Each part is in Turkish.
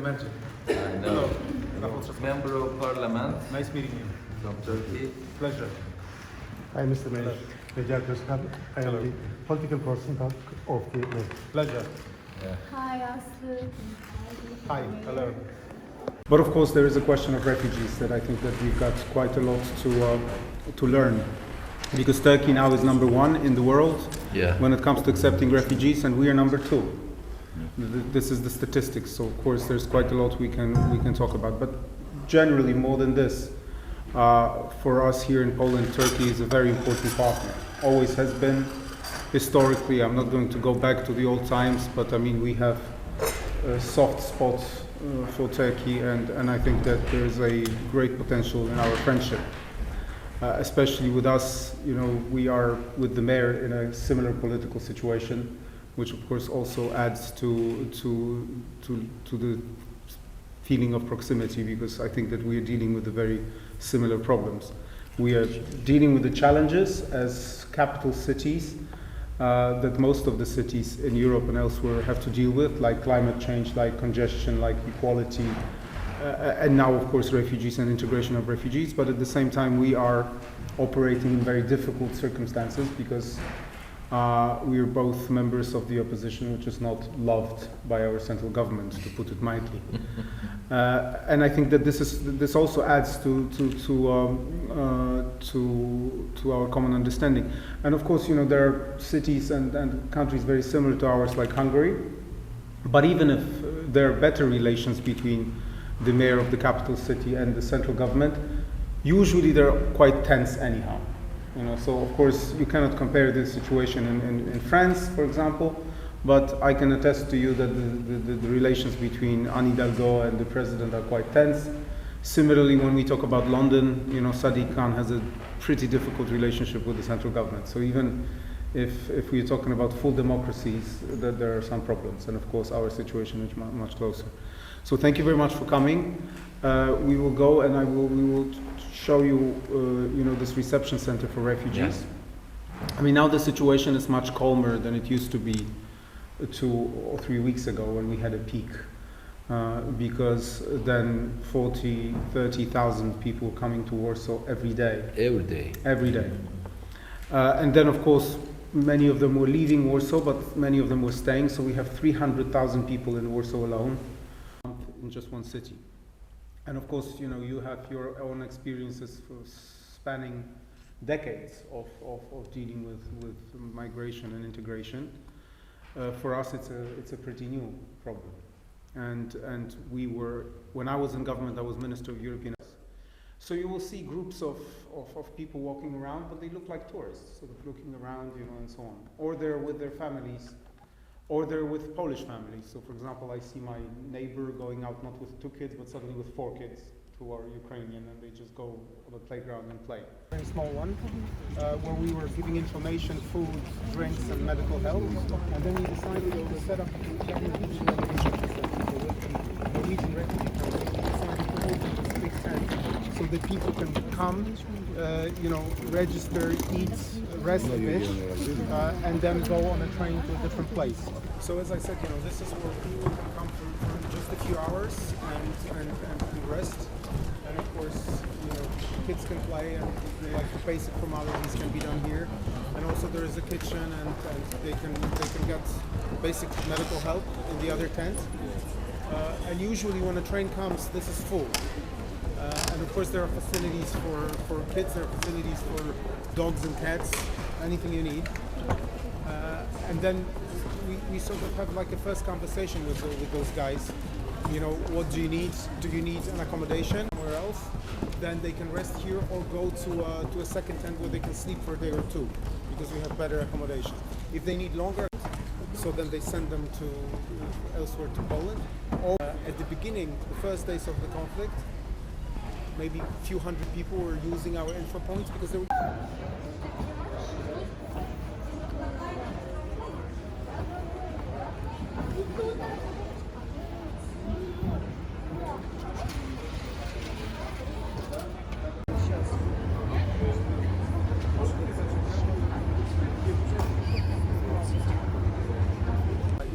Gerçek. I know. Hello. Member of Parliament Nice meeting you. from Turkey. Pleasure. Hi, Mr. Mayor. Gerçek. I am Hello. the political person of the mayor. Pleasure. Hi, Aslı. Hi. Hello. But of course, there is a question of refugees that I think that we've got quite a lot to learn, because Turkey now is number one in the world when it comes to accepting refugees, and we are number two. This is the statistics. So of course, there's quite a lot we can talk about. But generally, more than this, for us here in Poland, Turkey is a very important partner. Always has been. Historically, I'm not going to go back to the old times, but I mean we have a soft spot for Turkey, and I think that there's a great potential in our friendship. Especially with us, you know, we are with the mayor in a similar political situation, which of course also adds to the feeling of proximity, because I think that we are dealing with the very similar problems. We are dealing with the challenges as capital cities that most of the cities in Europe and elsewhere have to deal with, like climate change, like congestion, like equality, and now of course refugees and integration of refugees. But at the same time we are operating in very difficult circumstances, because we are both members of the opposition, which is not loved by our central government, to put it mildly. And I think that this also adds to our common understanding. And of course, you know, there are cities and countries very similar to ours, like Hungary. But even if there are better relations between the mayor of the capital city and the central government, usually they're quite tense anyhow. You know, so of course you cannot compare this situation in France, for example, but I can attest to you that the relations between Anne Hidalgo and the president are quite tense. Similarly, when we talk about London, you know, Sadiq Khan has a pretty difficult relationship with the central government. So even if we're talking about full democracies, that there are some problems, and of course our situation is much closer. So thank you very much for coming. We will go and we will show you, you know, this reception center for refugees. Yes. I mean, now the situation is much calmer than it used to be 2 or 3 weeks ago when we had a peak, because then 30,000 people coming to Warsaw every day. Every day. And then, of course, many of them were leaving Warsaw, but many of them were staying. So we have 300,000 people in Warsaw alone, in just one city. And of course, you know, you have your own experiences for spanning decades of dealing with migration and integration. For us, it's a pretty new problem. And we were, when I was in government, I was Minister of European Affairs. So you will see groups of people walking around, but they look like tourists, sort of looking around, you know, and so on. Or they're with their families, or they're with Polish families. So for example, I see my neighbor going out not with 2 kids, but suddenly with 4 kids who are Ukrainian, and they just go on the playground and play. A very small one, where we were giving information, food, drinks, and medical help. And then we decided to set up a Norwegian refugee camp. We decided to open this big tent so that people can come, you know, register, eat, rest a bit, and then go on a train to a different place. So as I said, you know, this is where people can come for just a few hours and rest. And of course, you know, kids can play, and like basic formalities can be done here. And also there is a kitchen, and they can get basic medical help in the other tent. And usually when a train comes, this is full. And of course there are facilities for kids, there are facilities for dogs and cats, anything you need. And then we sort of have like a first conversation with those guys. You know, what do you need? Do you need an accommodation somewhere else? Then they can rest here or go to a second tent where they can sleep for a day or 2, because we have better accommodation. If they need longer, so then they send them to elsewhere to Poland. Or at the beginning, the first days of the conflict, maybe a few hundred people were using our info points because they were.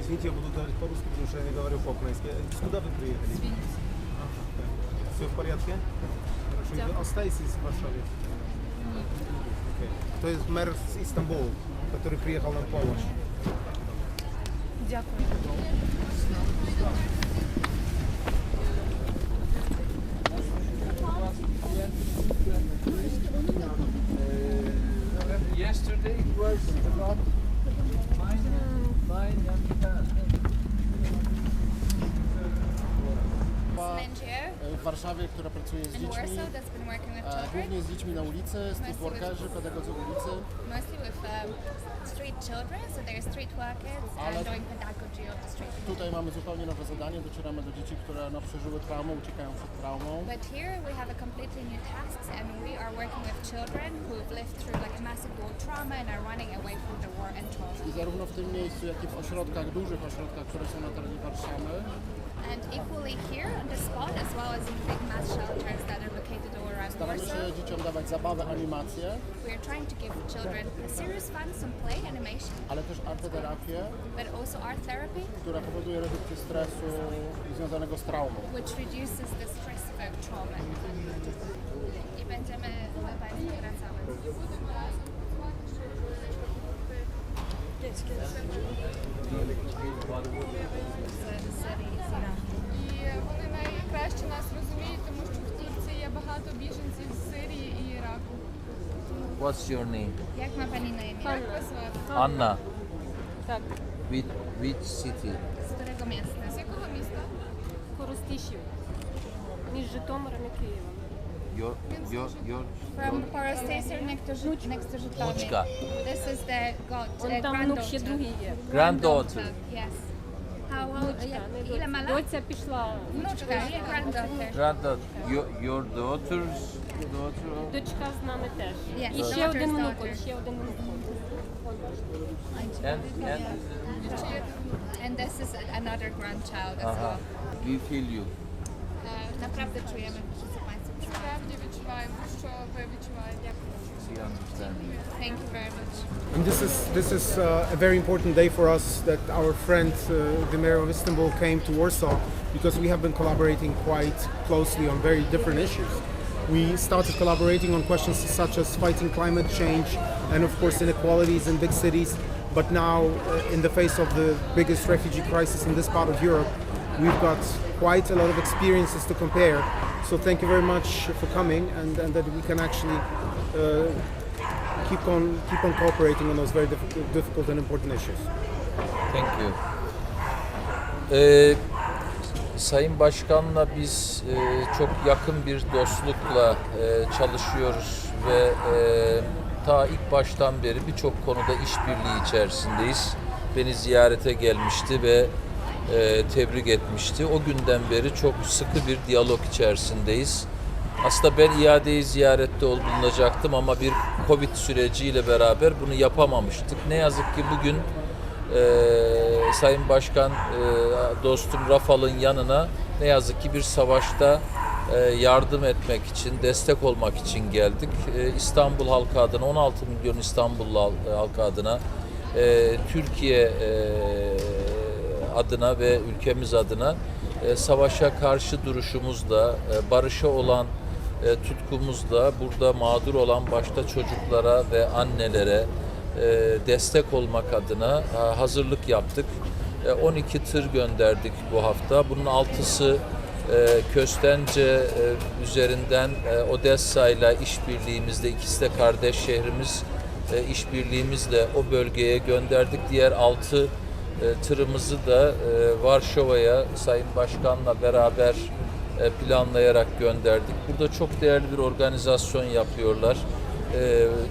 Извините, я буду говорить по-русски, потому что я не говорю по-украински. Куда вы приехали? Все в порядке? Хорошо. Вы остаетесь в Варшаве? Окей. То есть мэр из Истамбула, который приехал на помощь. Дякую. Yesterday it was about nine W Warszawie, która pracuje z in dziećmi, Warsaw that's been working with children, głównie z dziećmi na ulicy, street workerzy, pedagodzy ulicy, mostly with street children, so they're street workers and doing pedagogy of the street. Tutaj mamy zupełnie nowe zadanie, docieramy do dzieci, które przeżyły traumę, uciekają przed traumą. But here we have a completely new task, and we are working with children who've lived through like a massive war trauma and are running away from the war and trauma. I zarówno w tym miejscu, jak i w ośrodkach, dużych ośrodkach, które są na terenie Warszawy, And equally here on the spot, as well as in big mass shelters that are located all around staramy Warsaw. się dzieciom dawać zabawę, animację, We are trying to give children a serious fun, some play, animation, ale też arteterapię, but also art therapy, która powoduje redukcję stresu związanego z traumą. which reduces the stress of trauma. I będziemy do Państwa wracały. І вони найкраще нас розуміють, тому що в Турції є багато біженців з Сирії і Іраку. What's your name? Jak ma Pani na imię? Як вас звати? Anna. Так, Which city? Z którego miasta? З якого міста? Коростишів. Між Житомиром і Києвом. Your From Porostation next to Żytomir. Внучка. This is the Вон там внук ще другий є. Granddaughter. Yes. How old? Ile ma lat? Доця пішла. Wnuczka, nie granddaughter. Granddaughter. Your daughter's daughter. Дочка з нами теж. Yes, І ще daughter's один внук, daughter. ще один внук. And this is another grandchild as Aha. well. We feel you. Naprawdę czujemy, wszyscy Państwo czują. Справді відчуваємо, що ви відчуваєте. We understand. Thank you very much. And this is a very important day for us that our friend, the mayor of Istanbul, came to Warsaw because we have been collaborating quite closely on very different issues. We started collaborating on questions such as fighting climate change and, of course, inequalities in big cities. But now, in the face of the biggest refugee crisis in this part of Europe, we've got quite a lot of experiences to compare. So thank you very much for coming, and that we can actually keep on cooperating on those very difficult and important issues. Thank you. Sayın Başkan'la biz çok yakın bir dostlukla çalışıyoruz ve ta ilk baştan beri birçok konuda işbirliği içerisindeyiz. Beni ziyarete gelmişti ve tebrik etmişti. O günden beri çok sıkı bir diyalog içerisindeyiz. Aslında ben iadeyi ziyarette bulunacaktım ama bir Covid süreciyle beraber bunu yapamamıştık. Ne yazık ki bugün Sayın Başkan dostum Rafal'ın yanına ne yazık ki bir savaşta yardım etmek için, destek olmak için geldik. İstanbul halkı adına, 16 milyon İstanbullu halkı adına, Türkiye adına ve ülkemiz adına savaşa karşı duruşumuzla, barışa olan tutkumuzla burada mağdur olan başta çocuklara ve annelere destek olmak adına hazırlık yaptık. 12 tır gönderdik bu hafta. Bunun 6'sı Köstence üzerinden Odessa ile işbirliğimizle, ikisi de kardeş şehrimiz, işbirliğimizle o bölgeye gönderdik. Diğer 6 tırımızı da Varşova'ya Sayın Başkan'la beraber planlayarak gönderdik. Burada çok değerli bir organizasyon yapıyorlar.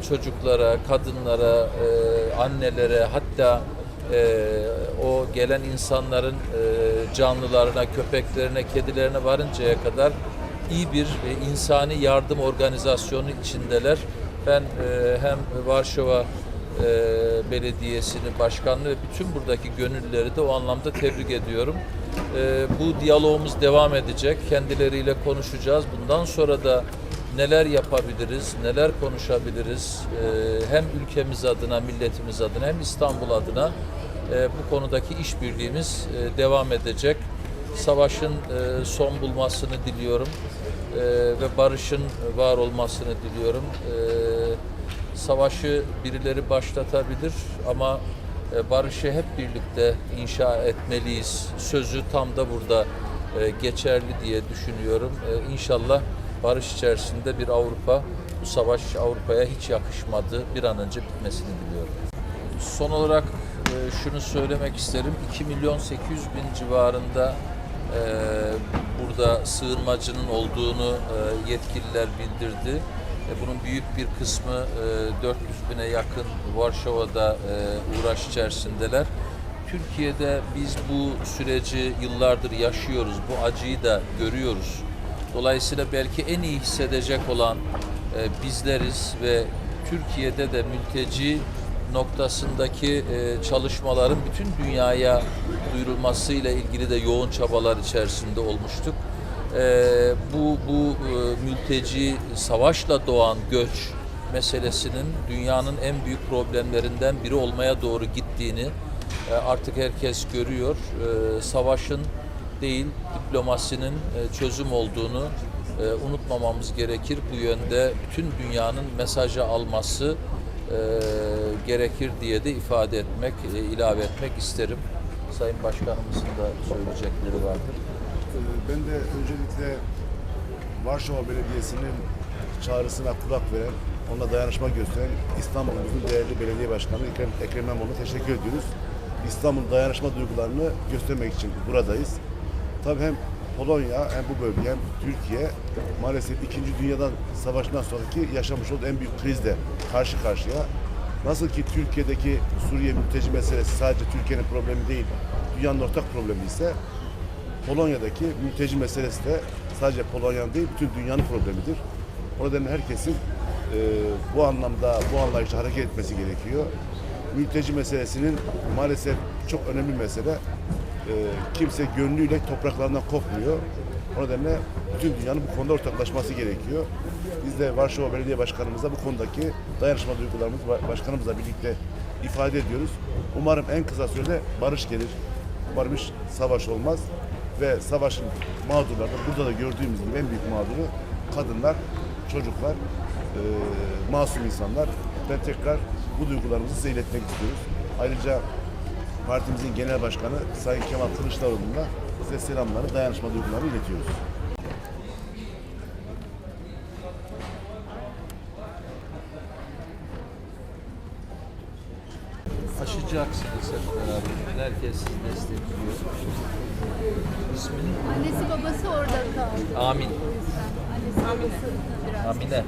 Çocuklara, kadınlara, annelere, hatta o gelen insanların canlılarına, köpeklerine, kedilerine varıncaya kadar iyi bir insani yardım organizasyonu içindeler. Ben hem Varşova Belediyesi'ni, başkanlığı ve bütün buradaki gönüllüleri de o anlamda tebrik ediyorum. Bu diyalogumuz devam edecek. Kendileriyle konuşacağız. Bundan sonra da neler yapabiliriz, neler konuşabiliriz hem ülkemiz adına, milletimiz adına hem İstanbul adına bu konudaki işbirliğimiz devam edecek. savaşın son bulmasını diliyorum ve barışın var olmasını diliyorum. Savaşı birileri başlatabilir ama barışı hep birlikte inşa etmeliyiz. Sözü tam da burada geçerli diye düşünüyorum. İnşallah barış içerisinde bir Avrupa, bu savaş Avrupa'ya hiç yakışmadı. Bir an önce bitmesini diliyorum. Son olarak şunu söylemek isterim. 2.800.000 civarında burada sığınmacının olduğunu yetkililer bildirdi. Bunun büyük bir kısmı 400.000'e yakın Varşova'da uğraş içerisindeler. Türkiye'de biz bu süreci yıllardır yaşıyoruz. Bu acıyı da görüyoruz. Dolayısıyla belki en iyi hissedecek olan bizleriz ve Türkiye'de de mülteci noktasındaki çalışmaların bütün dünyaya duyurulmasıyla ilgili de yoğun çabalar içerisinde olmuştuk. Bu mülteci savaşla doğan göç meselesinin dünyanın en büyük problemlerinden biri olmaya doğru gittiğini artık herkes görüyor. Savaşın değil, diplomasinin çözüm olduğunu unutmamamız gerekir. Bu yönde bütün dünyanın mesajı alması gerekir diye de ifade etmek, ilave etmek isterim. Sayın Başkanımızın da söyleyecekleri vardır. Ben de öncelikle Varşova Belediyesi'nin çağrısına kulak veren, ona dayanışma gösteren İstanbul'umuzun değerli belediye başkanı Ekrem İmamoğlu'na teşekkür ediyoruz. İstanbul dayanışma duygularını göstermek için buradayız. Tabii hem Polonya hem bu bölge hem Türkiye maalesef 2. Dünya Savaşı'ndan sonraki yaşamış olduğu en büyük krizle karşı karşıya. Nasıl ki Türkiye'deki Suriye mülteci meselesi sadece Türkiye'nin problemi değil, dünyanın ortak problemi ise Polonya'daki mülteci meselesi de sadece Polonya'nın değil, bütün dünyanın problemidir. O nedenle herkesin bu anlamda, bu anlayışla hareket etmesi gerekiyor. Mülteci meselesinin maalesef çok önemli bir mesele. Kimse gönlüyle topraklarından kopmuyor. O nedenle bütün dünyanın bu konuda ortaklaşması gerekiyor. Biz de Varşova Belediye Başkanımıza bu konudaki dayanışma duygularımızı başkanımızla birlikte ifade ediyoruz. Umarım en kısa sürede barış gelir. Umarım hiç savaş olmaz ve savaşın mağdurları burada da gördüğümüz gibi en büyük mağduru kadınlar, çocuklar, masum insanlar. Ben tekrar bu duygularımızı size iletmek istiyoruz. Ayrıca partimizin genel başkanı Sayın Kemal Kılıçdaroğlu'na size selamları, dayanışma duygularını iletiyoruz. Aşacaksınız hep beraber. Herkes sizi destekliyor. İsmini? Annesi babası orada kaldı. Amin. Annesi babası biraz. Amine.